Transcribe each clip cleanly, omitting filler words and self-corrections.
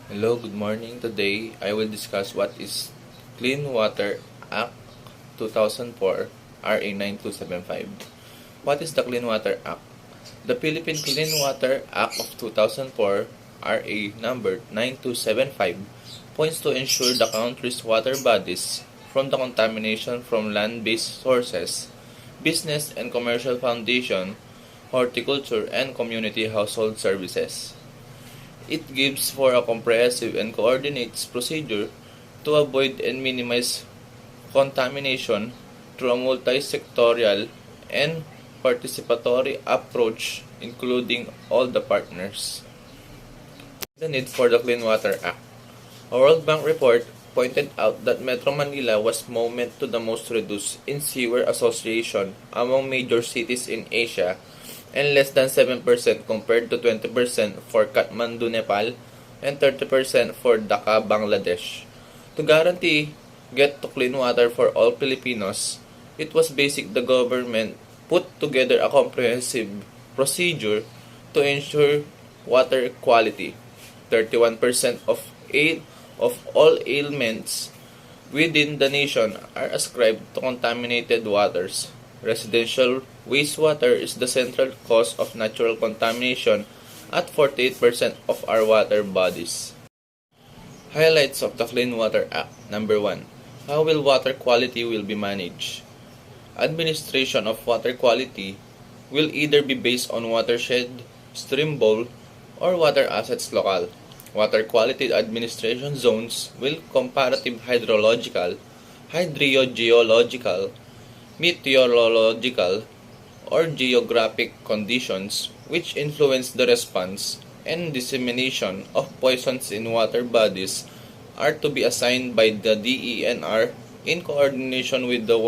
Hello, good morning. Today, I will discuss what is Clean Water Act 2004 RA 9275. What is the Clean Water Act? The Philippine Clean Water Act of 2004 RA number 9275 points to ensure the country's water bodies from the contamination from land-based sources, business and commercial foundation, horticulture, and community household services. It gives for a comprehensive and coordinates procedure to avoid and minimize contamination through a multi-sectorial and participatory approach including all the partners. The need for the Clean Water Act. A World Bank report pointed out that Metro Manila was moment to the most reduced in sewer association among major cities in Asia and less than 7% compared to 20% for Kathmandu, Nepal, and 30% for Dhaka, Bangladesh. To guarantee get to clean water for all Filipinos, it was basic the government put together a comprehensive procedure to ensure water quality. 31% of all ailments within the nation are ascribed to contaminated waters. Residential wastewater is the central cause of natural contamination at 48% of our water bodies. Highlights of the Clean Water Act. Number 1. How will water quality will be managed? Administration of water quality will either be based on watershed, stream bowl, or water assets local. Water quality administration zones will comparative hydrological, hydrogeological, meteorological, or geographic conditions which influence the response and dissemination of poisons in water bodies are to be assigned by the DENR in coordination with the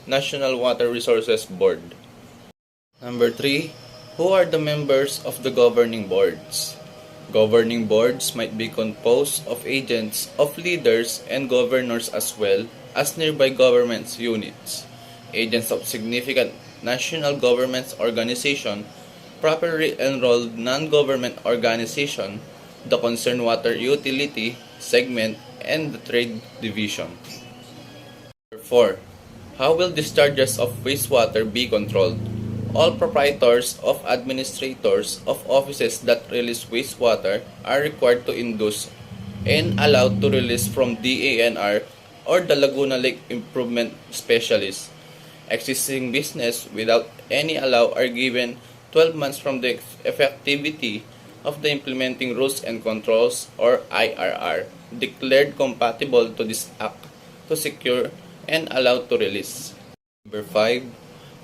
National Water Resources Board. Number 3. Who are the members of the governing boards? Governing boards might be composed of agents of leaders and governors as well as nearby government units. Agents of significant national government organization, properly enrolled non-government organization, the concerned water utility segment, and the trade division. Number 4. How will discharges of wastewater be controlled? All proprietors of administrators of offices that release wastewater are required to induce and allowed to release from DANR or the Laguna Lake Improvement Specialist. Existing business without any allow are given 12 months from the effectivity of the implementing rules and controls or IRR declared compatible to this act to secure and allow to release. Number 5.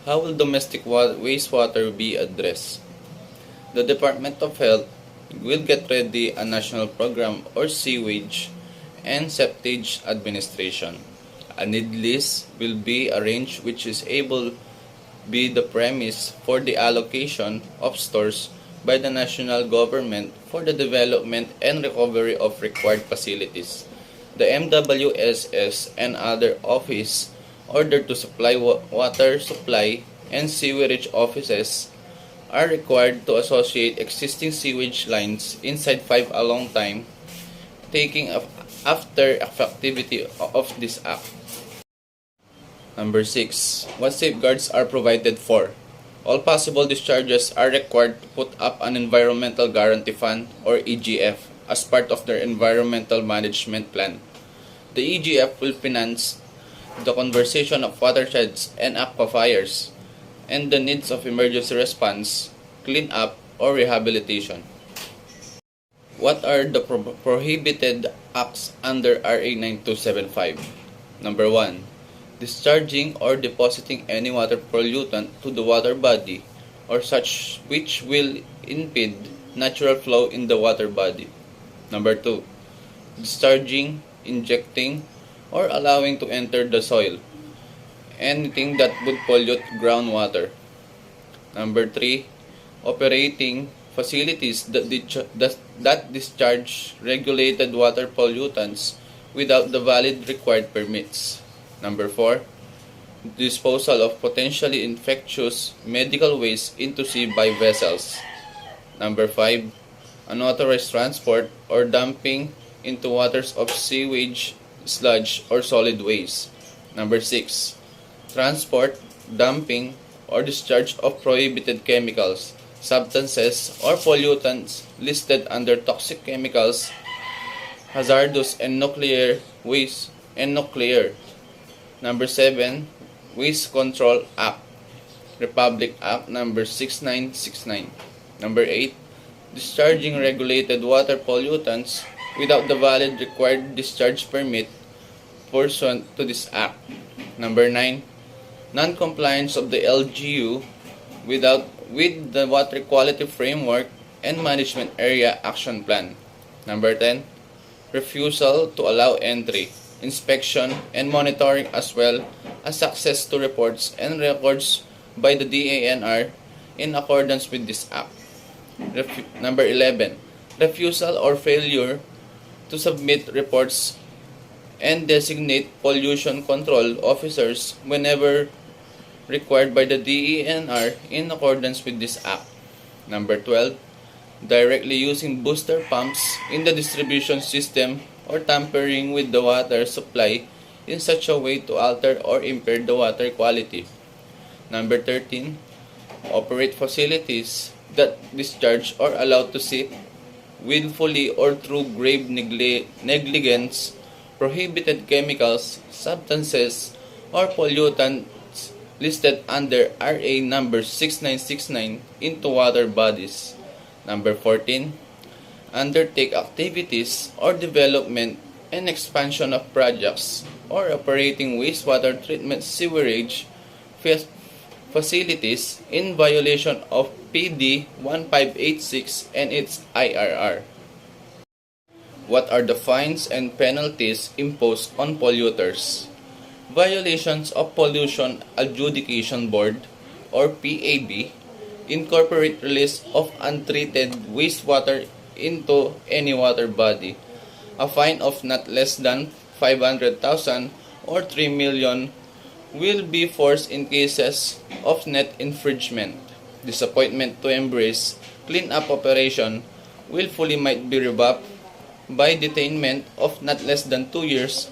How will domestic wastewater be addressed? The Department of Health will get ready a national program or sewage and septage administration. A need list will be arranged which is able be the premise for the allocation of stores by the national government for the development and recovery of required facilities. The MWSS and other office ordered to supply water supply and sewerage offices are required to associate existing sewage lines inside 5 a long time taking after effectivity of this act. Number 6. What safeguards are provided for? All possible discharges are required to put up an Environmental Guarantee Fund or EGF as part of their environmental management plan. The EGF will finance the conservation of watersheds and aquifers and the needs of emergency response, clean-up, or rehabilitation. What are the prohibited acts under RA 9275? Number 1. Discharging or depositing any water pollutant to the water body or such which will impede natural flow in the water body. Number 2. Discharging, injecting, or allowing to enter the soil anything that would pollute groundwater. Number 3. Operating facilities that discharge regulated water pollutants without the valid required permits. Number 4. Disposal of potentially infectious medical waste into sea by vessels. Number 5. Unauthorized transport or dumping into waters of sewage, sludge, or solid waste. Number 6. Transport, dumping, or discharge of prohibited chemicals, substances, or pollutants listed under toxic chemicals, hazardous, and nuclear waste and nuclear. Number 7. Waste Control Act, Republic Act number 6969. Number 8. Discharging regulated water pollutants without the valid required discharge permit pursuant to this act. Number 9. Non-compliance of the LGU with the Water Quality Framework and Management Area Action Plan. Number 10. Refusal to allow entry, inspection, and monitoring as well as access to reports and records by the DANR in accordance with this act. Number 11. Refusal or failure to submit reports and designate pollution control officers whenever required by the DENR in accordance with this act. Number 12. Directly using booster pumps in the distribution system or tampering with the water supply in such a way to alter or impair the water quality. Number 13. Operate facilities that discharge or allow to sip willfully or through grave negligence prohibited chemicals, substances, or pollutants listed under RA number 6969 into water bodies. Number 14. Undertake activities or development and expansion of projects or operating wastewater treatment sewerage facilities in violation of PD 1586 and its IRR. What are the fines and penalties imposed on polluters? Violations of Pollution Adjudication Board or PAB incorporate release of untreated wastewater into any water body. A fine of not less than 500,000 or 3 million will be forced in cases of net infringement. Disappointment to embrace clean-up operation willfully might be rebuffed by detainment of not less than 2 years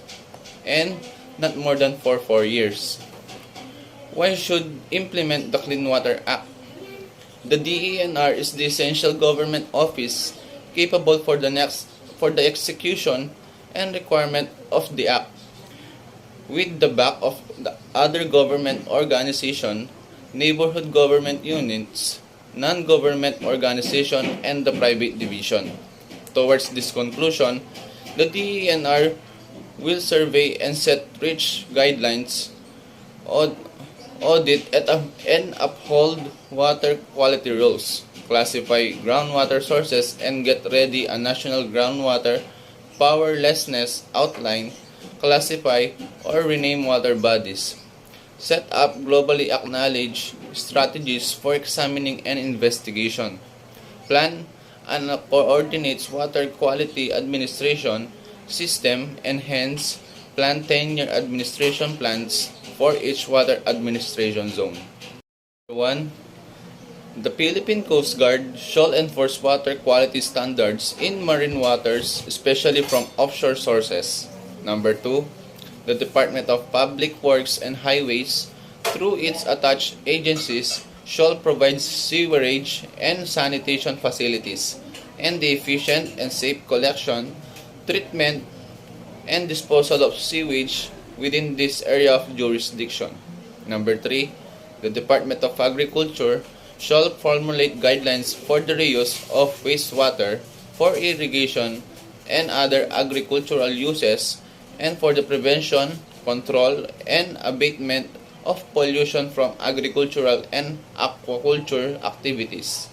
and not more than 4 years. Why should implement the Clean Water Act? The DENR is the essential government office capable for the execution and requirement of the act. With the back of the other government organization, neighborhood government units, non-government organization, and the private division. Towards this conclusion, the DENR will survey and set rich guidelines, audit and uphold water quality rules, classify groundwater sources, and get ready a national groundwater powerlessness outline, classify or rename water bodies, set up globally acknowledged strategies for examining and investigation, plan and coordinates water quality administration system, and hence plan 10-year administration plans for each water administration zone. 1. The Philippine Coast Guard shall enforce water quality standards in marine waters, especially from offshore sources. Number 2. The Department of Public Works and Highways, through its attached agencies, shall provide sewerage and sanitation facilities and the efficient and safe collection, treatment, and disposal of sewage within this area of jurisdiction. Number 3. The Department of Agriculture shall formulate guidelines for the reuse of wastewater for irrigation and other agricultural uses and for the prevention, control, and abatement of pollution from agricultural and aquaculture activities.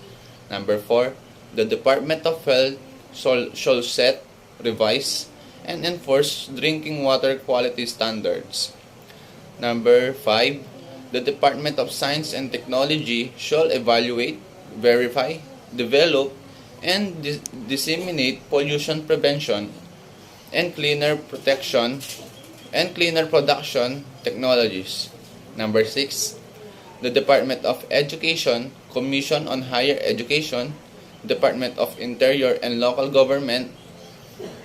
Number 4. The Department of Health shall set, revise, and enforce drinking water quality standards. Number 5. The Department of Science and Technology shall evaluate, verify, develop, and disseminate pollution prevention and cleaner production technologies. Number 6. The Department of Education, Commission on Higher Education, Department of Interior and Local Government,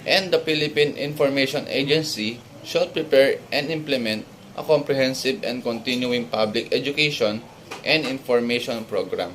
and the Philippine Information Agency shall prepare and implement a comprehensive and continuing public education and information program.